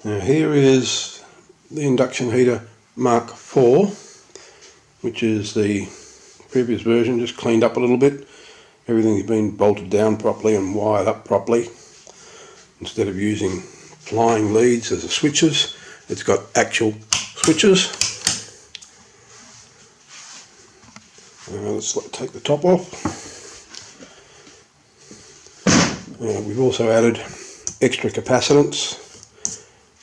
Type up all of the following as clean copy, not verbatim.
Now here is the Induction Heater MK4, which is the previous version, just cleaned up a little bit. Everything's been bolted down properly and wired up properly. Instead of using flying leads as the switches, it's got actual switches. Let's take the top off. We've also added extra capacitance,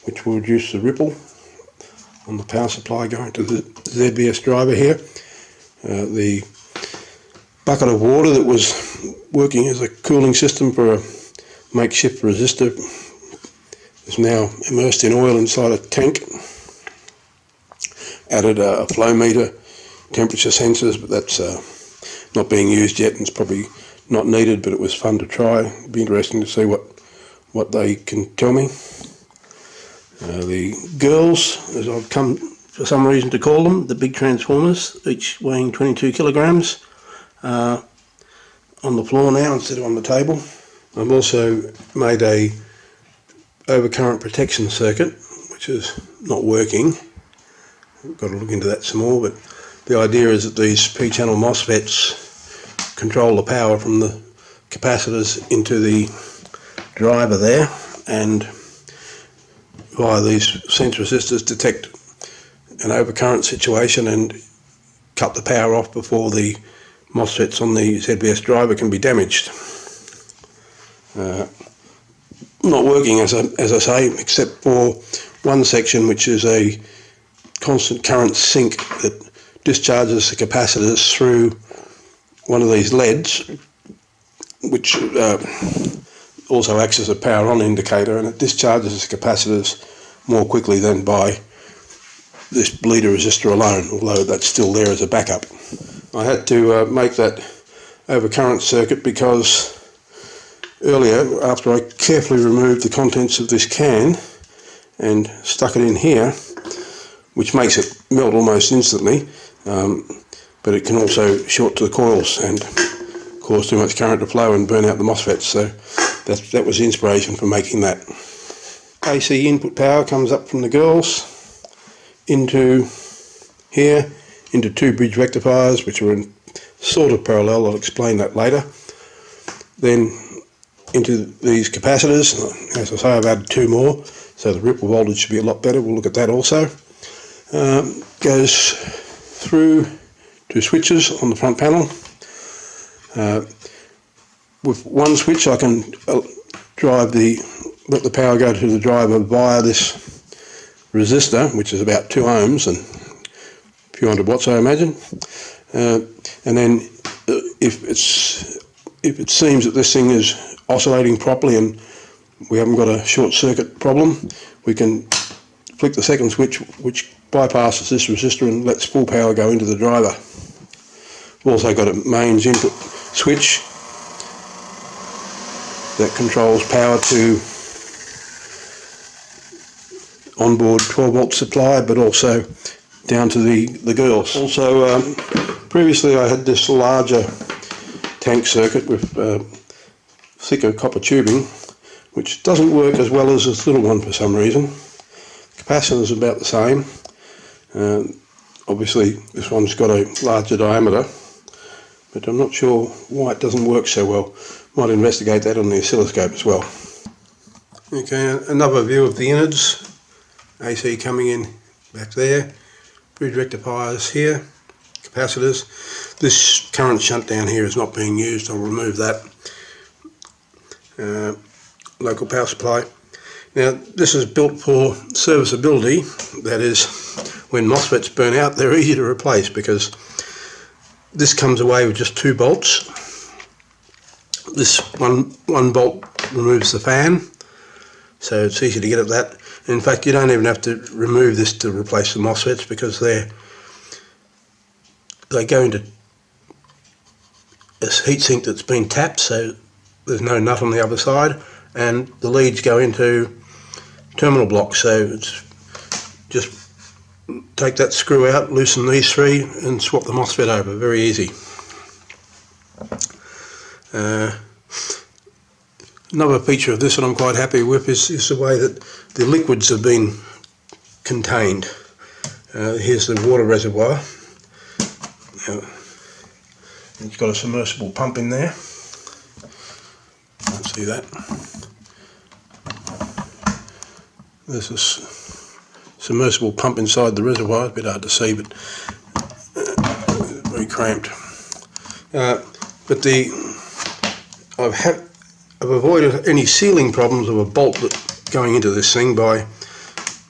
which will reduce the ripple on the power supply going to the ZBS driver here. The bucket of water that was working as a cooling system for a makeshift resistor is now immersed in oil inside a tank. Added a flow meter, temperature sensors, but that's not being used yet and it's probably not needed, but it was fun to try. It'd be interesting to see what they can tell me. The girls, as I've come for some reason to call them, the big transformers, each weighing 22 kilograms, on the floor now instead of on the table. I've also made a overcurrent protection circuit, which is not working. I've got to look into that some more, but the idea is that these P-channel MOSFETs control the power from the capacitors into the driver there, and via these sense resistors detect an overcurrent situation and cut the power off before the MOSFETs on the ZBS driver can be damaged. Not working as I say, except for one section, which is a constant current sink that discharges the capacitors through one of these LEDs, which also acts as a power on indicator, and it discharges the capacitors more quickly than by this bleeder resistor alone, although that's still there as a backup. I had to make that overcurrent circuit because earlier, after I carefully removed the contents of this can and stuck it in here, which makes it melt almost instantly, but it can also short to the coils and cause too much current to flow and burn out the MOSFETs, so that was the inspiration for making that. AC input power comes up from the girls into here, into two bridge rectifiers, which are in sort of parallel. I'll explain that later. Then into these capacitors. As I say, I've added two more, so the ripple voltage should be a lot better. We'll look at that also. Goes through two switches on the front panel. With one switch I can let the power go to the driver via this resistor, which is about 2 ohms and a few hundred watts, I imagine. And then if it seems that this thing is oscillating properly and we haven't got a short circuit problem, we can flick the second switch, which bypasses this resistor and lets full power go into the driver. We've also got a mains input switch that controls power to onboard 12 volt supply, but also down to the girls. Also, previously I had this larger tank circuit with thicker copper tubing, which doesn't work as well as this little one for some reason. Capacitor is about the same. Obviously this one's got a larger diameter, but I'm not sure why it doesn't work so well. Might investigate that on the oscilloscope as well. Okay, another view of the innards. AC coming in back there, bridge rectifiers here, capacitors. This current shunt down here is not being used, I'll remove that. Local power supply. Now this is built for serviceability, that is, when MOSFETs burn out they're easy to replace because this comes away with just 2 bolts. This one bolt removes the fan, so it's easy to get at that. In fact, you don't even have to remove this to replace the MOSFETs because they go into a heatsink that's been tapped, so there's no nut on the other side, and the leads go into terminal blocks, so it's just take that screw out, loosen these 3 and swap the MOSFET over, very easy. Another feature of this that I'm quite happy with is the way that the liquids have been contained. Here's the water reservoir. It's got a submersible pump in there. Can't see that. There's this submersible pump inside the reservoir. It's a bit hard to see, but very cramped. But I've avoided any sealing problems of a bolt going into this thing by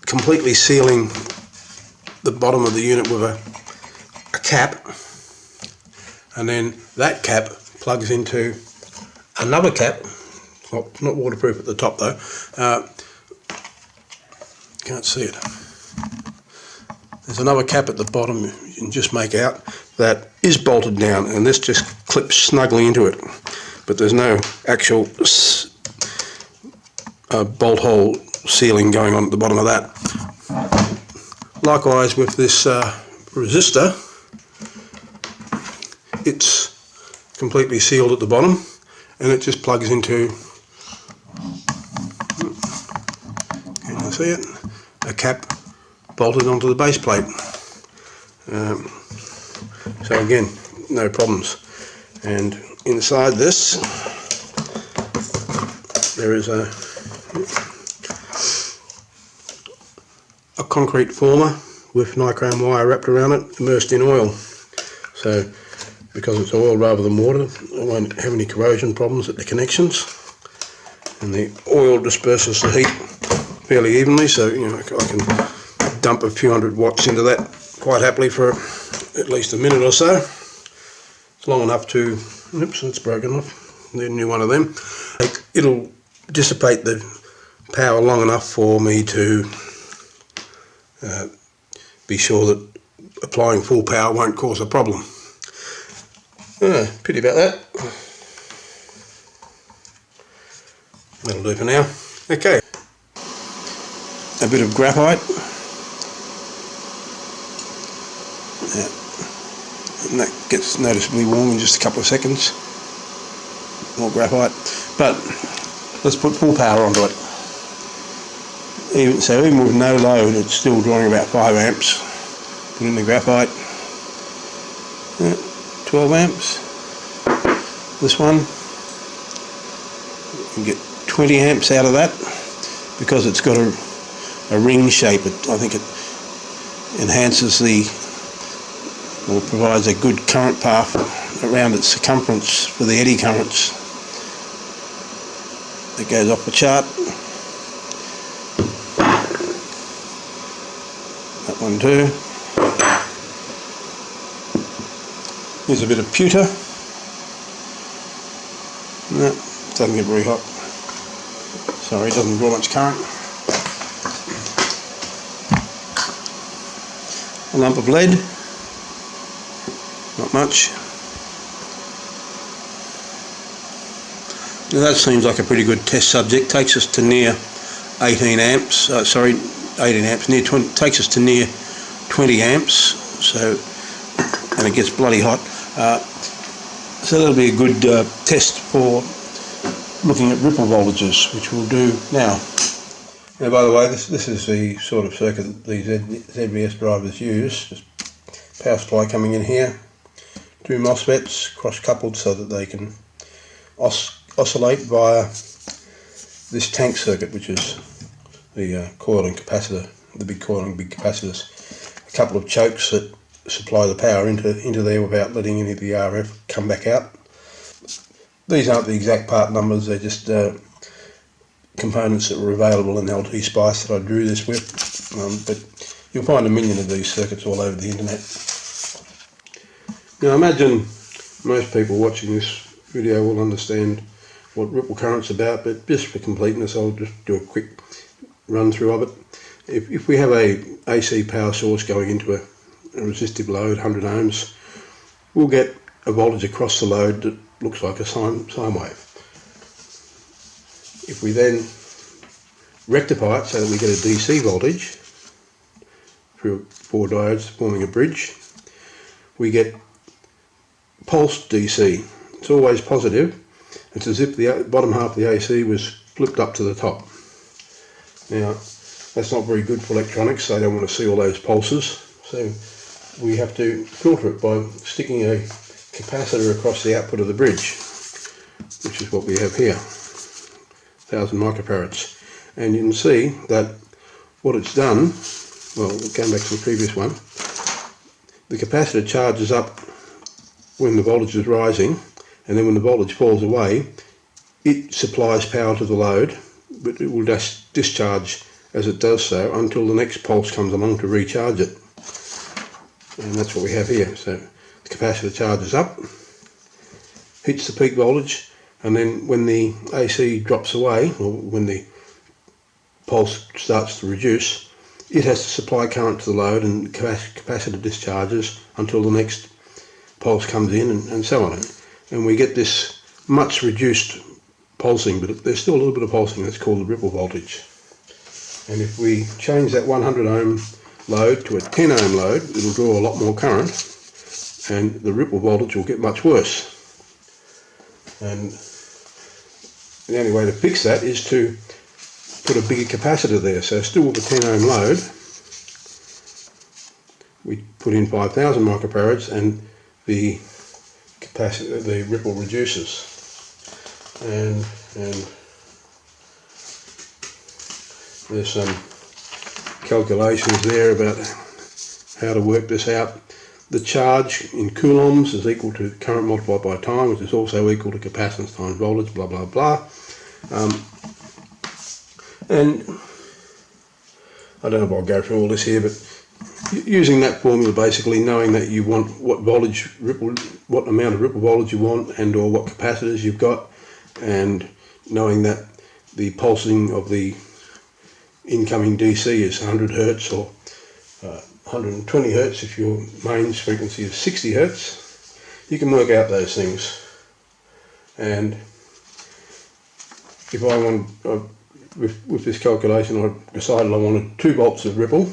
completely sealing the bottom of the unit with a cap, and then that cap plugs into another cap. Not waterproof at the top though. Can't see it. There's another cap at the bottom you can just make out that is bolted down, and this just clips snugly into it, but there's no actual bolt hole sealing going on at the bottom of that. Likewise with this resistor, it's completely sealed at the bottom, and it just plugs into, can you see it, a cap bolted onto the base plate. So again, no problems. And inside this there is a concrete former with nichrome wire wrapped around it, immersed in oil. So because it's oil rather than water, I won't have any corrosion problems at the connections, and the oil disperses the heat fairly evenly, so I can dump a few hundred watts into that quite happily for at least a minute or so. It's long enough to, oops, it's broken off, need a new one of them. It'll dissipate the power long enough for me to be sure that applying full power won't cause a problem. Pity about that. That'll do for now. Okay. A bit of graphite. And that gets noticeably warm in just a couple of seconds. More graphite. But let's put full power onto it. Even with no load, it's still drawing about 5 amps. Put in the graphite. 12 amps. This one, you can get 20 amps out of that because it's got a ring shape. I think it enhances or provides a good current path around its circumference for the eddy currents. It goes off the chart. That one too. Here's a bit of pewter. No, doesn't get very hot. Sorry, it doesn't draw much current. A lump of lead. Not much. Now that seems like a pretty good test subject. Takes us to near 18 amps. 18 amps. Near 20. Takes us to near 20 amps. So, and it gets bloody hot. So that'll be a good test for looking at ripple voltages, which we'll do now. Now, by the way, this is the sort of circuit that these ZVS drivers use. Just power supply coming in here. 2 MOSFETs cross-coupled so that they can oscillate via this tank circuit, which is the coil and capacitor, the big coil and big capacitors. A couple of chokes that supply the power into there without letting any of the RF come back out. These aren't the exact part numbers, they're just components that were available in LT Spice that I drew this with, but you'll find a million of these circuits all over the internet. Now, I imagine most people watching this video will understand what ripple current's about, but just for completeness I'll just do a quick run through of it. If we have a AC power source going into a resistive load, 100 ohms, we'll get a voltage across the load that looks like a sine wave. If we then rectify it so that we get a DC voltage through 4 diodes forming a bridge, we get pulsed DC. It's always positive, It's as if the bottom half of the AC was flipped up to the top. Now, that's not very good for electronics. They don't want to see all those pulses. So we have to filter it by sticking a capacitor across the output of the bridge, which is what we have here, 1000 microfarads. And you can see that what it's done, well, going back to the previous one, the capacitor charges up when the voltage is rising, and then when the voltage falls away, it supplies power to the load, but it will just discharge as it does so until the next pulse comes along to recharge it. And that's what we have here. So the capacitor charges up, hits the peak voltage, and then when the AC drops away, or when the pulse starts to reduce, it has to supply current to the load, and the capacitor discharges until the next pulse comes in, and so on. And we get this much reduced pulsing, but there's still a little bit of pulsing. That's called the ripple voltage. And if we change that 100 ohm load to a 10 ohm load, it'll draw a lot more current, and the ripple voltage will get much worse. And the only way to fix that is to put a bigger capacitor there. So still with a 10 ohm load, we put in 5000 microfarads, and the capacitor, the ripple reduces. And there's some calculations there about how to work this out. The charge in coulombs is equal to current multiplied by time, which is also equal to capacitance times voltage, blah blah blah. And I don't know if I'll go through all this here, but using that formula, basically knowing that you want what amount of ripple voltage you want, and or what capacitors you've got, and knowing that the pulsing of the incoming DC is 100 Hertz or 120 Hertz if your mains frequency is 60 Hertz, you can work out those things. And if I want, with this calculation, I decided I wanted 2 volts of ripple,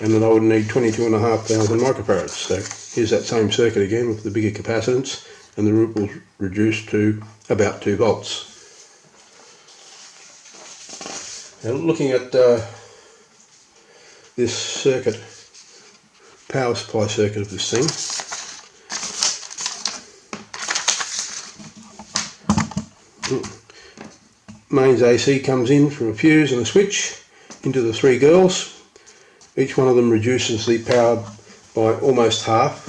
and then I would need 22,500 microfarads. So here's that same circuit again with the bigger capacitance, and the ripple's reduced to about 2 volts. Now looking at this circuit, power supply circuit of this thing, mains AC comes in from a fuse and a switch into the 3 girls. Each one of them reduces the power by almost half.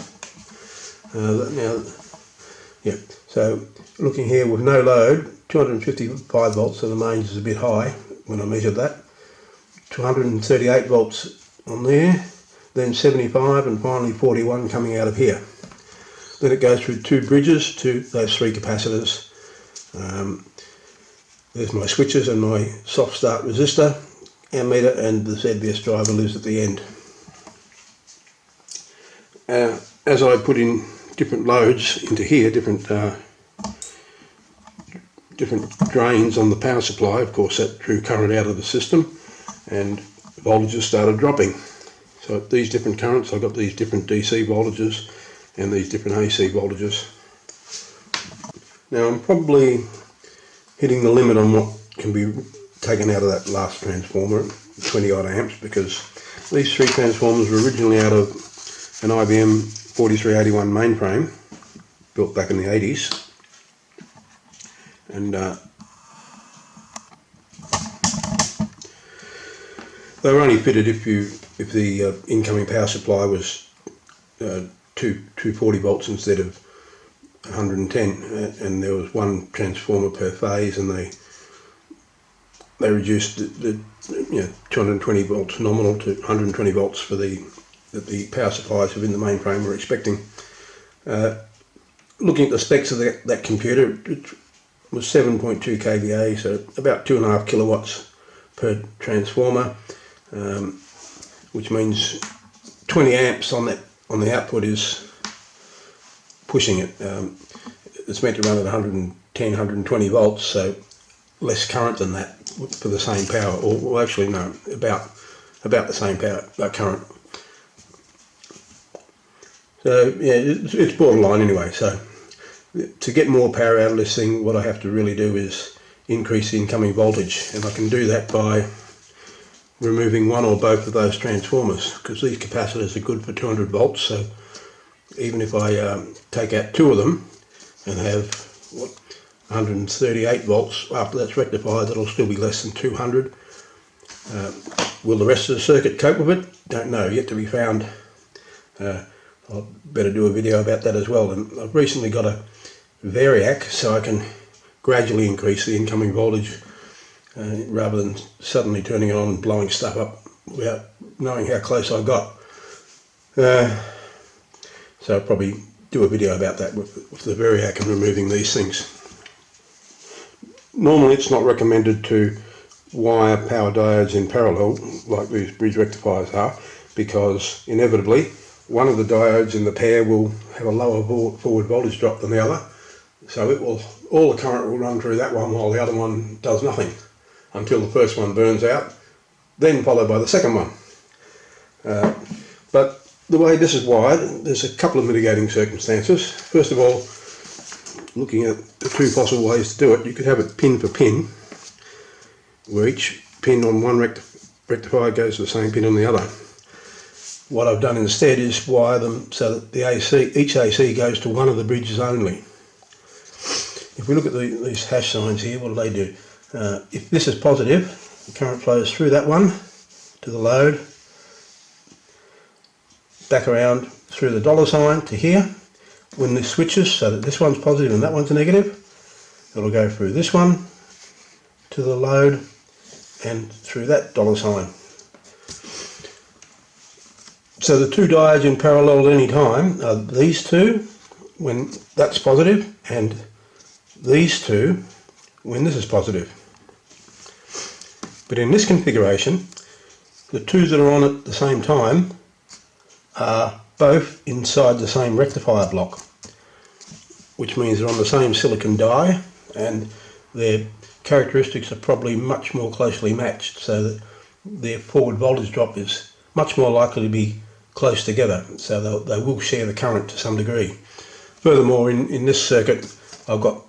So looking here with no load, 255 volts on the mains is a bit high when I measured that. 238 volts on there, then 75, and finally 41 coming out of here. Then it goes through 2 bridges to those 3 capacitors. There's my switches and my soft start resistor, ammeter, and the ZVS driver lives at the end. As I put in different loads into here, different drains on the power supply, of course that drew current out of the system, and voltages started dropping. So at these different currents, I've got these different DC voltages and these different AC voltages. Now I'm probably hitting the limit on what can be taken out of that last transformer, 20 odd amps, because these 3 transformers were originally out of an IBM 4381 mainframe built back in the 80s, and they were only fitted if the incoming power supply was 240 volts instead of 110, and there was 1 transformer per phase, and they reduced the 220 volts nominal to 120 volts for the power supplies within the mainframe were expecting. Looking at the specs of that computer, it was 7.2 kVA, so about 2.5 kilowatts per transformer, which means 20 amps on the output is pushing it. It's meant to run at 110, 120 volts, so less current than that for the same power, or actually no, about the same power current. So yeah, it's borderline anyway. So to get more power out of this thing, what I have to really do is increase the incoming voltage, and I can do that by removing one or both of those transformers, because these capacitors are good for 200 volts. So even if I take out two of them and have 138 volts after that's rectified, that'll still be less than 200. Will the rest of the circuit cope with it? Don't know, yet to be found. I'll better do a video about that as well. And I've recently got a variac, so I can gradually increase the incoming voltage rather than suddenly turning it on and blowing stuff up without knowing how close I got. So I'll probably do a video about that with the variac and removing these things. Normally it's not recommended to wire power diodes in parallel like these bridge rectifiers are, because inevitably one of the diodes in the pair will have a lower forward voltage drop than the other, so all the current will run through that one while the other one does nothing until the first one burns out, then followed by the second one. But the way this is wired, there's a couple of mitigating circumstances. First of all, looking at the two possible ways to do it, you could have it pin for pin, where each pin on one rectifier goes to the same pin on the other. What I've done instead is wire them so that each AC goes to one of the bridges only. If we look at these hash signs here, what do? If this is positive, the current flows through that one to the load, back around through the dollar sign to here. When this switches so that this one's positive and that one's negative, it'll go through this one to the load and through that dollar sign. So the two diodes in parallel at any time are these two when that's positive, and these two when this is positive. But in this configuration, the two that are on at the same time are both inside the same rectifier block, which means they're on the same silicon die, and their characteristics are probably much more closely matched, so that their forward voltage drop is much more likely to be close together, so they will share the current to some degree. Furthermore, in this circuit I've got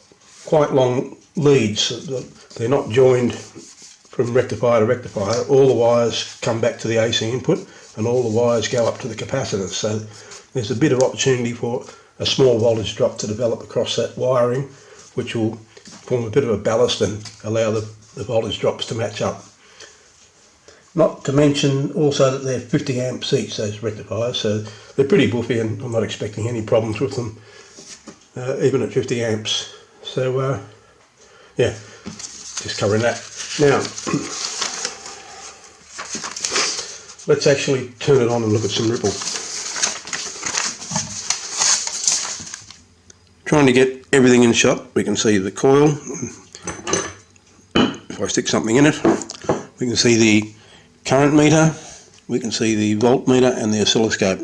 quite long leads. They're not joined from rectifier to rectifier. All the wires come back to the AC input and all the wires go up to the capacitors, so there's a bit of opportunity for a small voltage drop to develop across that wiring, which will form a bit of a ballast and allow the voltage drops to match up. Not to mention also that they're 50 amps each, those rectifiers, so they're pretty buffy, and I'm not expecting any problems with them, even at 50 amps. So yeah, just covering that. Now, let's actually turn it on and look at some ripple. Trying to get everything in shot. We can see the coil. If I stick something in it, we can see the current meter, we can see the voltmeter and the oscilloscope.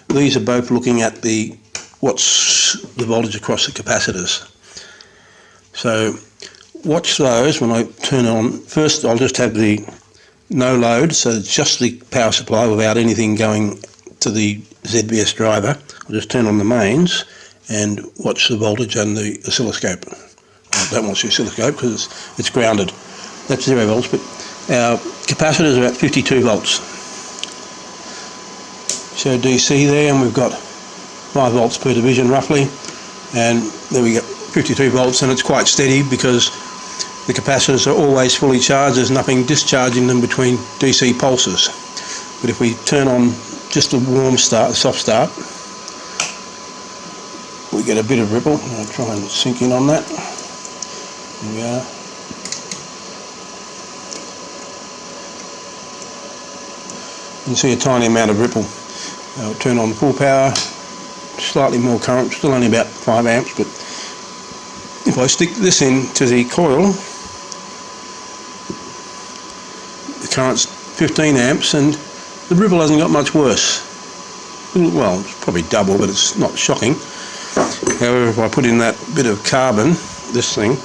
These are both looking at what's the voltage across the capacitors. So watch those when I turn on. First I'll just have the no load, so it's just the power supply without anything going to the ZBS driver. I'll just turn on the mains and watch the voltage and the oscilloscope. I don't watch the oscilloscope because it's grounded. That's 0 volts, but our capacitor is about 52 volts. So DC there, and we've got 5 volts per division roughly, and there we go, 52 volts, and it's quite steady because the capacitors are always fully charged. There's nothing discharging them between DC pulses. But if we turn on just a warm start, a soft start, we get a bit of ripple. I'll try and sink in on that. Here we are. You can see a tiny amount of ripple. I'll turn on full power, slightly more current, still only about 5 amps, but if I stick this in to the coil, the current's 15 amps and the ripple hasn't got much worse. Well, it's probably double, but it's not shocking. However, if I put in that bit of carbon, this thing,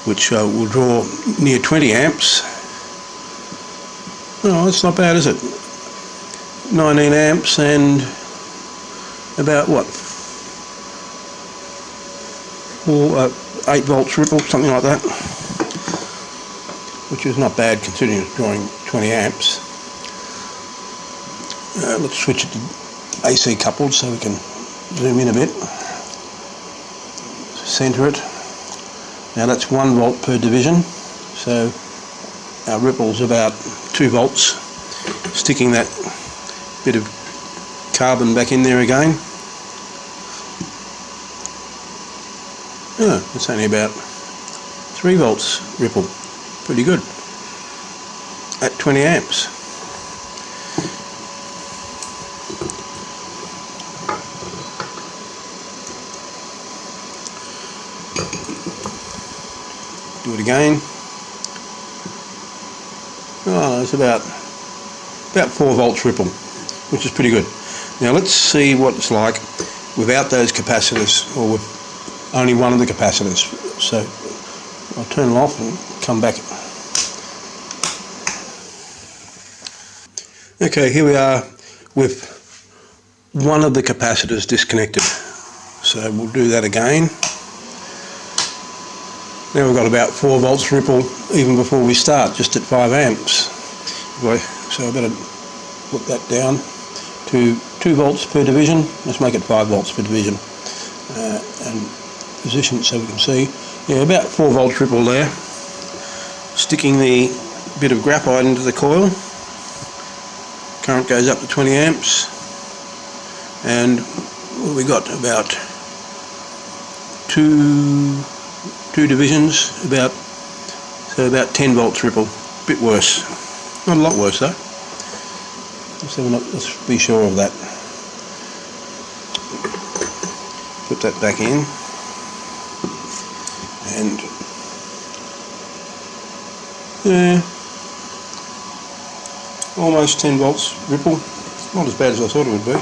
which will draw near 20 amps, oh, that's not bad, is it? 19 amps and about what? 8 volts ripple, something like that, which is not bad considering it's drawing 20 amps. Let's switch it to AC coupled so we can zoom in a bit. Centre it. Now that's 1 volt per division, so our ripple's about 2 volts. Sticking that bit of carbon back in there again. Oh, it's only about 3 volts ripple. Pretty good. At 20 amps. Do it again. Oh, it's about 4 volts ripple, which is pretty good. Now let's see what it's like without those capacitors, or with only one of the capacitors. So I'll turn it off and come back. Okay, here we are with one of the capacitors disconnected. So we'll do that again. Now we've got about 4 volts ripple even before we start, just at 5 amps. So I better put that down to 2 volts per division. Let's make it 5 volts per division. And position it so we can see. Yeah, about 4 volts ripple there. Sticking the bit of graphite into the coil. Current goes up to 20 amps. And what have we got? About two divisions, about 10 volts ripple. Bit worse. Not a lot worse though. Let's be sure of that. Put that back in. And yeah, almost 10 volts ripple. Not as bad as I thought it would be.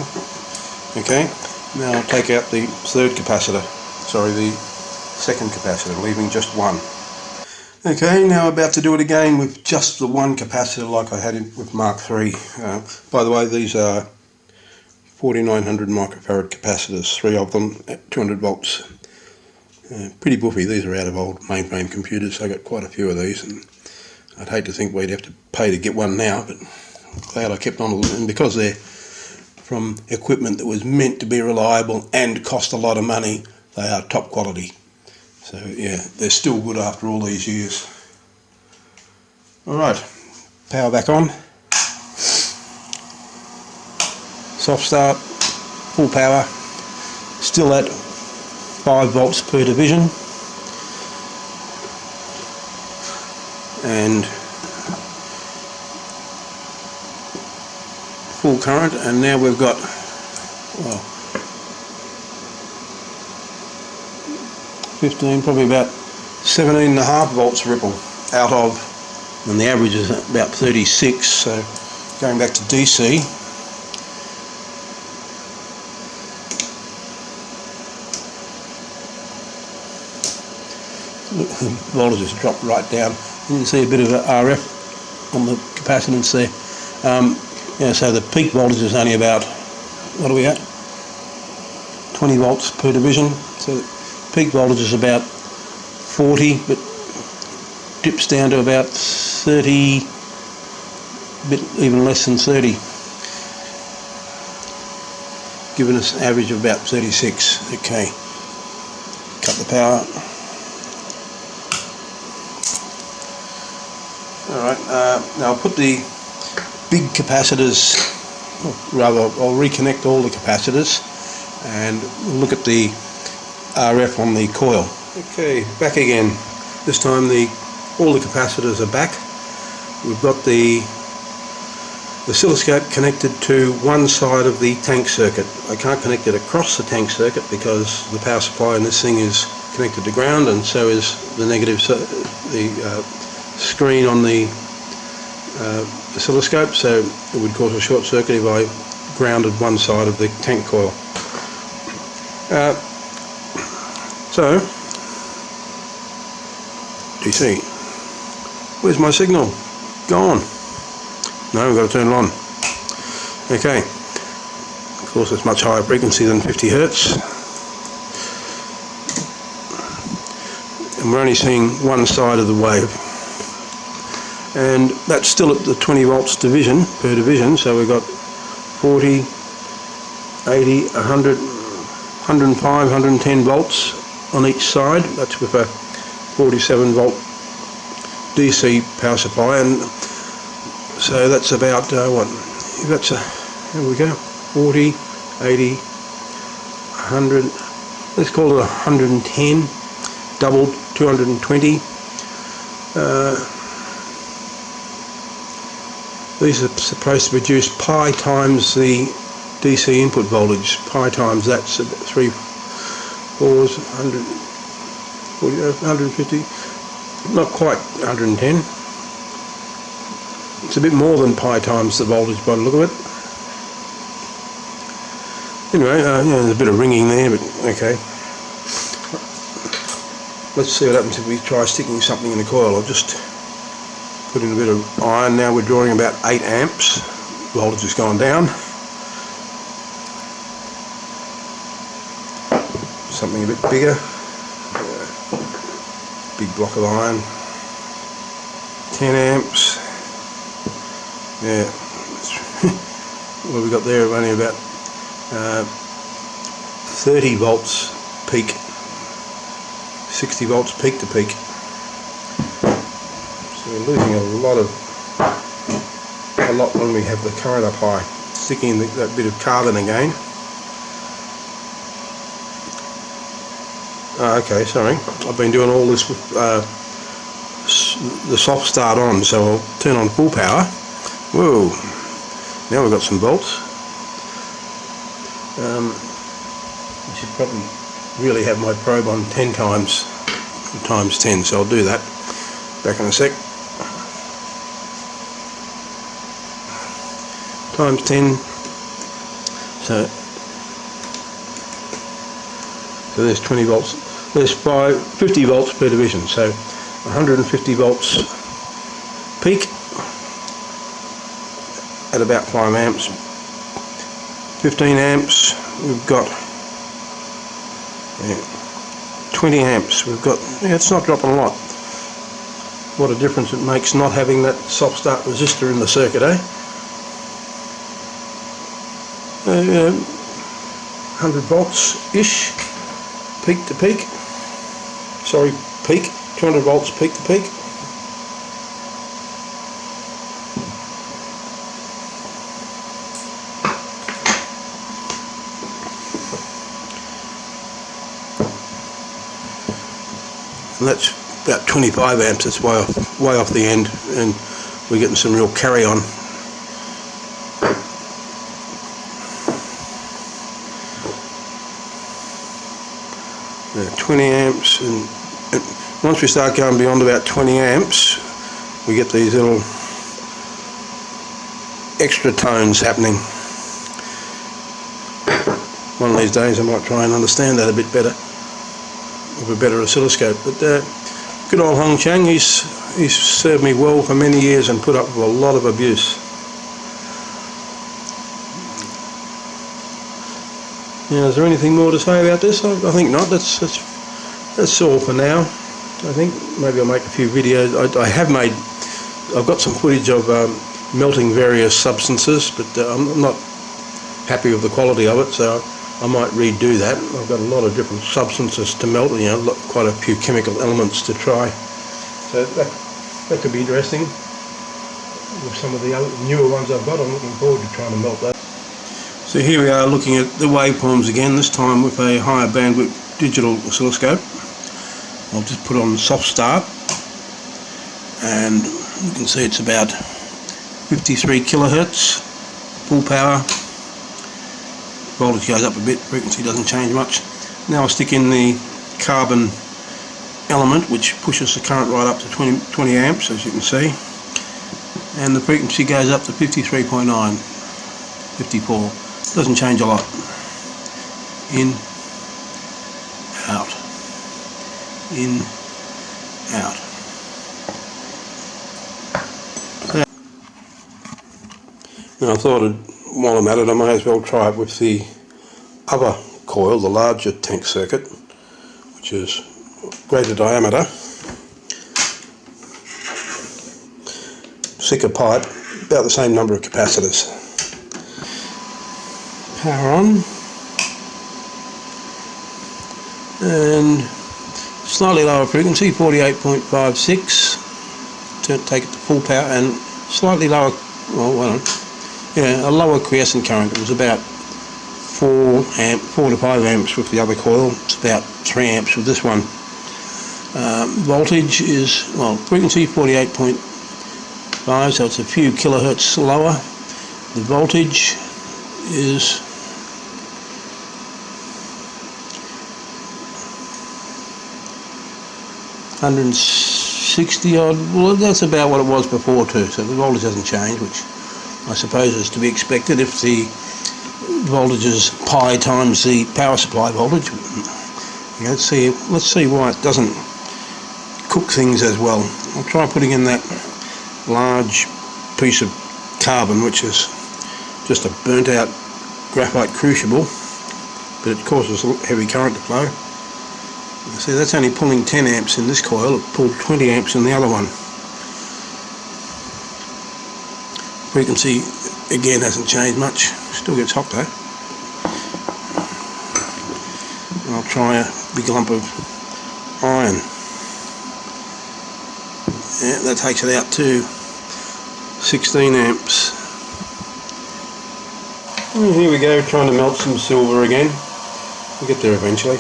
Okay, now I'll take out the third capacitor. Sorry, the second capacitor, leaving just one. Okay, now about to do it again with just the one capacitor like I had with Mark III. By the way, these are 4900 microfarad capacitors, 3 of them at 200 volts. Pretty boofy. These are out of old mainframe computers, so I got quite a few of these, and I'd hate to think we'd have to pay to get one now, but I'm glad I kept on, and because they're from equipment that was meant to be reliable and cost a lot of money, they are top quality. So yeah, they're still good after all these years. Alright, power back on. Soft start, full power, still at 5 volts per division. And full current, and now we've got, well, 15, probably about 17.5 volts ripple out of, and the average is about 36, so going back to DC. Look, the voltage has dropped right down. You can see a bit of RF on the capacitance there. Yeah, so the peak voltage is only about, what are we at? 20 volts per division. So the peak voltage is about 40, but dips down to about 30, a bit even less than 30, giving us an average of about 36. Okay, cut the power. Alright, now I'll put the big capacitors, or rather I'll reconnect all the capacitors and look at the RF on the coil. Okay, back again. This time all the capacitors are back. We've got the oscilloscope connected to one side of the tank circuit. I can't connect it across the tank circuit because the power supply in this thing is connected to ground, and so is the negative, the screen on the oscilloscope, so it would cause a short circuit if I grounded one side of the tank coil. So, DC, where's my signal? Gone. No, we've got to turn it on. Okay, of course it's much higher frequency than 50 Hertz. and we're only seeing one side of the wave, and that's still at the 20 volts division per division. So we've got 40, 80, 100, 105, 110 volts on each side. That's with a 47 volt DC power supply, and so that's about what? That's there we go. 40, 80, 100. Let's call it 110. Doubled 220. These are supposed to produce pi times the DC input voltage. Pi times that's 3, 4, 100, 40, 150. Not quite 110. It's a bit more than pi times the voltage by the look of it. Anyway, there's a bit of ringing there, but okay. Let's see what happens if we try sticking something in the coil. I'll just put in a bit of iron. Now we're drawing about 8 amps. Voltage has gone down. Something a bit bigger. Big block of iron. 10 amps. Yeah. What have we got there? Only about 30 volts peak. 60 volts peak to peak. So we're losing a lot when we have the current up high. Sticking in that bit of carbon again. Okay, sorry. I've been doing all this with the soft start on, so I'll turn on full power. Whoa! Now we've got some volts. I should probably really have my probe on 10 times 10, so I'll do that. Back in a sec. Times 10. So there's 20 volts. There's 50 volts per division. So 150 volts peak at about 5 amps. 15 amps. We've got 20 amps. We've got, it's not dropping a lot. What a difference it makes not having that soft start resistor in the circuit, eh? 100 volts ish, peak to peak. Sorry, peak. 200 volts peak to peak. And that's about 25 amps. That's way off the end, and we're getting some real carry on. Yeah, 20 amps, and once we start going beyond about 20 amps, we get these little extra tones happening. One of these days I might try and understand that a bit better with a better oscilloscope. But good old Hong Chang, he's served me well for many years and put up with a lot of abuse. Now, is there anything more to say about this? I think not. That's all for now. I think maybe I'll make a few videos. I've got some footage of melting various substances, but I'm not happy with the quality of it, so I might redo that. I've got a lot of different substances to melt, quite a few chemical elements to try. So that could be interesting. With some of the other newer ones I've got, I'm looking forward to trying to melt that. So here we are looking at the waveforms again, this time with a higher bandwidth digital oscilloscope. I'll just put on soft start, and you can see it's about 53 kilohertz, full power. Voltage goes up a bit, frequency doesn't change much. Now I'll stick in the carbon element, which pushes the current right up to 20 amps, as you can see, and the frequency goes up to 53.9, 54. Doesn't change a lot. In, out, in, out. Now I thought, while I'm at it, I may as well try it with the other coil, the larger tank circuit, which is greater diameter, thicker pipe, about the same number of capacitors. Power on, and slightly lower frequency, 48.56. Take it to full power, and slightly lower, a lower quiescent current. It was about 4 to 5 amps with the other coil. It's about 3 amps with this one. Voltage is, frequency 48.5, so it's a few kilohertz lower. The voltage is $160 odd. Well, that's about what it was before too, so the voltage hasn't changed, which I suppose is to be expected if the voltage is pi times the power supply voltage. Let's see why it doesn't cook things as well. I'll try putting in that large piece of carbon, which is just a burnt out graphite crucible, but it causes heavy current to flow. See, that's only pulling 10 amps in this coil, it pulled 20 amps in the other one. Frequency again hasn't changed much, still gets hot though. And I'll try a big lump of iron. Yeah, that takes it out to 16 amps. And here we go, trying to melt some silver again. We'll get there eventually.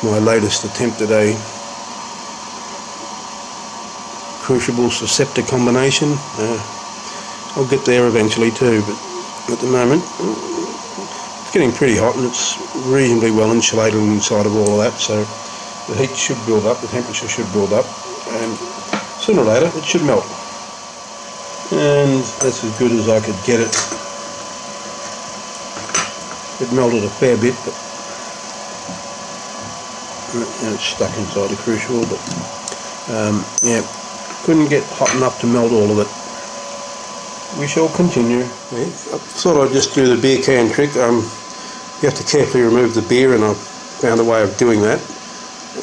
My latest attempt at a crucible susceptor combination. I'll get there eventually too, but at the moment it's getting pretty hot and it's reasonably well insulated inside of all of that, so the heat should build up, the temperature should build up, and sooner or later it should melt. And that's as good as I could get it. It melted a fair bit, but and it's stuck inside the crucible, but yeah, couldn't get hot enough to melt all of it. We shall continue. I thought I'd just do the beer can trick. You have to carefully remove the beer, and I've found a way of doing that.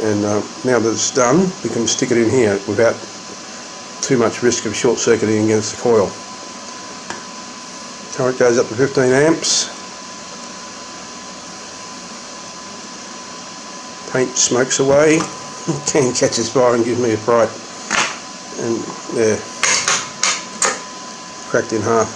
And now that it's done, we can stick it in here without too much risk of short circuiting against the coil. Current goes up to 15 amps. Paint smokes away, can catches fire and gives me a fright, and there, cracked in half.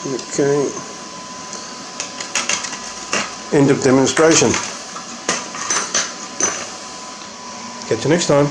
Okay, end of demonstration. Catch you next time.